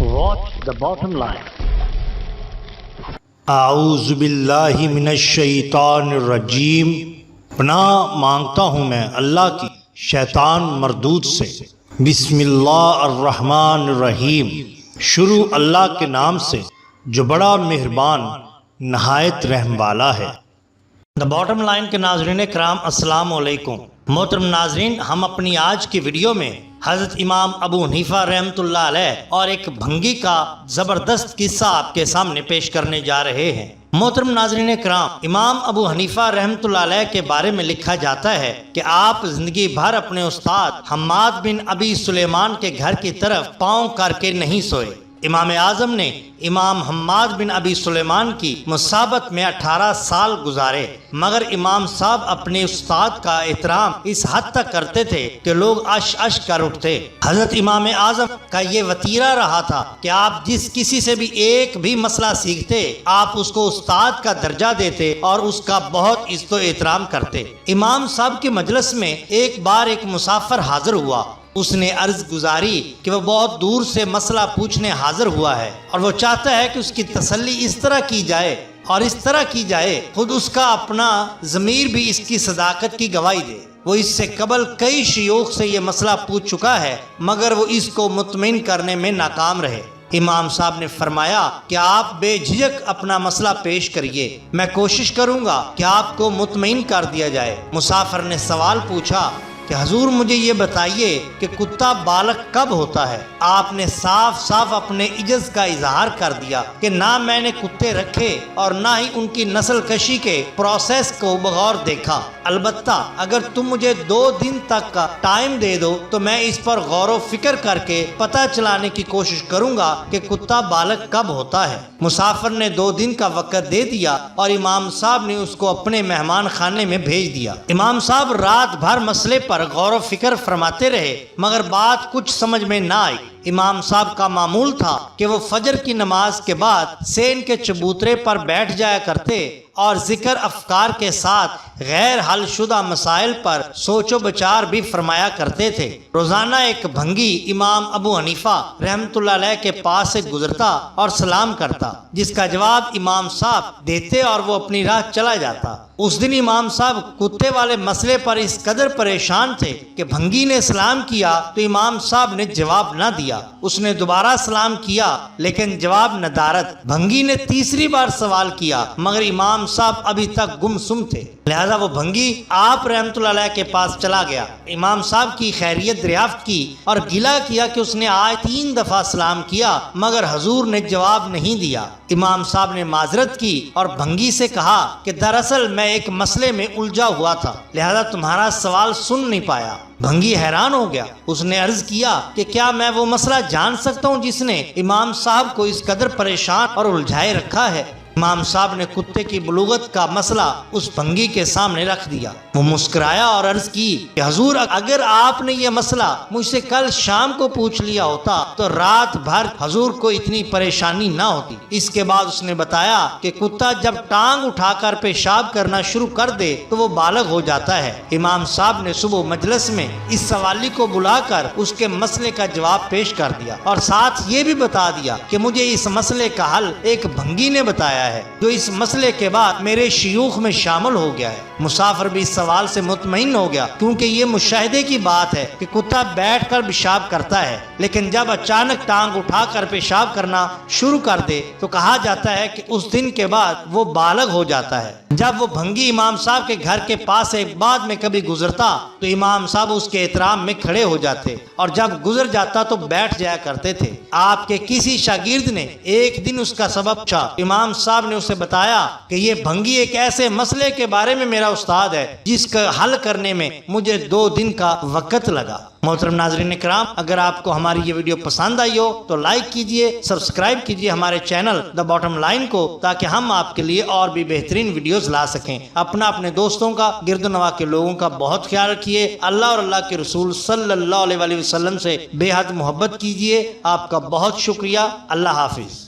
Watch the bottom line. اعوذ باللہ من الشیطان الرجیم، پناہ مانگتا ہوں میں اللہ کی شیطان مردود سے۔ بسم اللہ الرحمن الرحیم، شروع اللہ کے نام سے جو بڑا مہربان نہایت رحم والا ہے۔ دا باٹم لائن کے ناظرین کرام، السلام علیکم۔ محترم ناظرین، ہم اپنی آج کی ویڈیو میں حضرت امام ابو حنیفہ رحمۃ اللہ علیہ اور ایک بھنگی کا زبردست قصہ آپ کے سامنے پیش کرنے جا رہے ہیں۔ محترم ناظرین کرام، امام ابو حنیفہ رحمۃ اللہ علیہ کے بارے میں لکھا جاتا ہے کہ آپ زندگی بھر اپنے استاد حماد بن ابی سلیمان کے گھر کی طرف پاؤں کر کے نہیں سوئے۔ امام اعظم نے امام حماد بن ابی سلیمان کی مصابت میں 18 سال گزارے، مگر امام صاحب اپنے استاد کا احترام اس حد تک کرتے تھے کہ لوگ اش اش کر اٹھتے۔ حضرت امام اعظم کا یہ وتیرہ رہا تھا کہ آپ جس کسی سے بھی ایک بھی مسئلہ سیکھتے، آپ اس کو استاد کا درجہ دیتے اور اس کا بہت عزت و احترام کرتے۔ امام صاحب کے مجلس میں ایک بار ایک مسافر حاضر ہوا۔ اس نے عرض گزاری کہ وہ بہت دور سے مسئلہ پوچھنے حاضر ہوا ہے اور وہ چاہتا ہے کہ اس کی تسلی اس طرح کی جائے اور اس طرح کی جائے خود اس کا اپنا ضمیر بھی اس کی صداقت کی گواہی دے۔ وہ اس سے قبل کئی شیوخ سے یہ مسئلہ پوچھ چکا ہے، مگر وہ اس کو مطمئن کرنے میں ناکام رہے۔ امام صاحب نے فرمایا کہ آپ بے جھجک اپنا مسئلہ پیش کریے، میں کوشش کروں گا کہ آپ کو مطمئن کر دیا جائے۔ مسافر نے سوال پوچھا کہ حضور مجھے یہ بتائیے کہ کتا بالغ کب ہوتا ہے؟ آپ نے صاف صاف اپنے عجز کا اظہار کر دیا کہ نہ میں نے کتے رکھے اور نہ ہی ان کی نسل کشی کے پروسیس کو بغور دیکھا، البتہ اگر تم مجھے 2 دن تک کا ٹائم دے دو تو میں اس پر غور و فکر کر کے پتہ چلانے کی کوشش کروں گا کہ کتا بالغ کب ہوتا ہے۔ مسافر نے 2 دن کا وقت دے دیا اور امام صاحب نے اس کو اپنے مہمان خانے میں بھیج دیا۔ امام صاحب رات بھر مسئلے پر غور و فکر فرماتے رہے، مگر بات کچھ سمجھ میں نہ آئی۔ امام صاحب کا معمول تھا کہ وہ فجر کی نماز کے بعد سین کے چبوترے پر بیٹھ جایا کرتے اور ذکر افکار کے ساتھ غیر حل شدہ مسائل پر سوچ و بچار بھی فرمایا کرتے تھے۔ روزانہ ایک بھنگی امام ابو حنیفہ رحمۃ اللہ علیہ کے پاس سے گزرتا اور سلام کرتا، جس کا جواب امام صاحب دیتے اور وہ اپنی راہ چلا جاتا۔ اس دن امام صاحب کتے والے مسئلے پر اس قدر پریشان تھے کہ بھنگی نے سلام کیا تو امام صاحب نے جواب نہ دیا۔ اس نے دوبارہ سلام کیا لیکن جواب ندارت۔ بھنگی نے تیسری بار سوال کیا مگر امام صاحب ابھی تک گم سم تھے، لہذا وہ بھنگی آپ رحمۃ اللہ علیہ کے پاس چلا گیا، امام صاحب کی خیریت دریافت کی اور گلہ کیا کہ اس نے آج 3 دفعہ سلام کیا مگر حضور نے جواب نہیں دیا۔ امام صاحب نے معذرت کی اور بھنگی سے کہا کہ دراصل میں ایک مسئلے میں الجھا ہوا تھا، لہذا تمہارا سوال سن نہیں پایا۔ بھنگی حیران ہو گیا۔ اس نے عرض کیا کہ کیا میں وہ مسئلہ جان سکتا ہوں جس نے امام صاحب کو اس قدر پریشان اور الجھائے رکھا ہے؟ امام صاحب نے کتے کی بلوغت کا مسئلہ اس بھنگی کے سامنے رکھ دیا۔ وہ مسکرایا اور عرض کی کہ حضور اگر آپ نے یہ مسئلہ مجھ سے کل شام کو پوچھ لیا ہوتا تو رات بھر حضور کو اتنی پریشانی نہ ہوتی۔ اس کے بعد اس نے بتایا کہ کتا جب ٹانگ اٹھا کر پیشاب کرنا شروع کر دے تو وہ بالغ ہو جاتا ہے۔ امام صاحب نے صبح مجلس میں اس سوالی کو بلا کر اس کے مسئلے کا جواب پیش کر دیا اور ساتھ یہ بھی بتا دیا کہ مجھے اس مسئلے کا حل ایک بھنگی نے بتایا ہے جو اس مسئلے کے بعد میرے شیوخ میں شامل ہو گیا ہے۔ مسافر بھی اس سوال سے مطمئن ہو گیا کیونکہ یہ مشاہدے کی بات ہے کہ کتا بیٹھ کر پیشاب کرتا ہے، لیکن جب اچانک ٹانگ اٹھا کر پیشاب کرنا شروع کر دے تو کہا جاتا ہے کہ اس دن کے بعد وہ بالغ ہو جاتا ہے۔ جب وہ بھنگی امام صاحب کے گھر کے پاس سے بعد میں کبھی گزرتا تو امام صاحب اس کے احترام میں کھڑے ہو جاتے اور جب گزر جاتا تو بیٹھ جایا کرتے تھے۔ آپ کے کسی شاگرد نے ایک دن اس کا سبب پوچھا، امام صاحب نے اسے بتایا کہ یہ بھنگی ایک ایسے مسئلے کے بارے میں میرا استاد ہے جس کا حل کرنے میں مجھے 2 دن کا وقت لگا۔ محترم ناظرین کرام، اگر آپ کو ہماری یہ ویڈیو پسند آئی ہو تو لائک کیجئے، سبسکرائب کیجئے ہمارے چینل دا باٹم لائن کو تاکہ ہم آپ کے لیے اور بھی بہترین ویڈیوز لا سکیں۔ اپنے دوستوں کا، گرد و نواح کے لوگوں کا بہت خیال رکھیے۔ اللہ اور اللہ کے رسول صلی اللہ علیہ وسلم سے بے حد محبت کیجئے۔ آپ کا بہت شکریہ۔ اللہ حافظ۔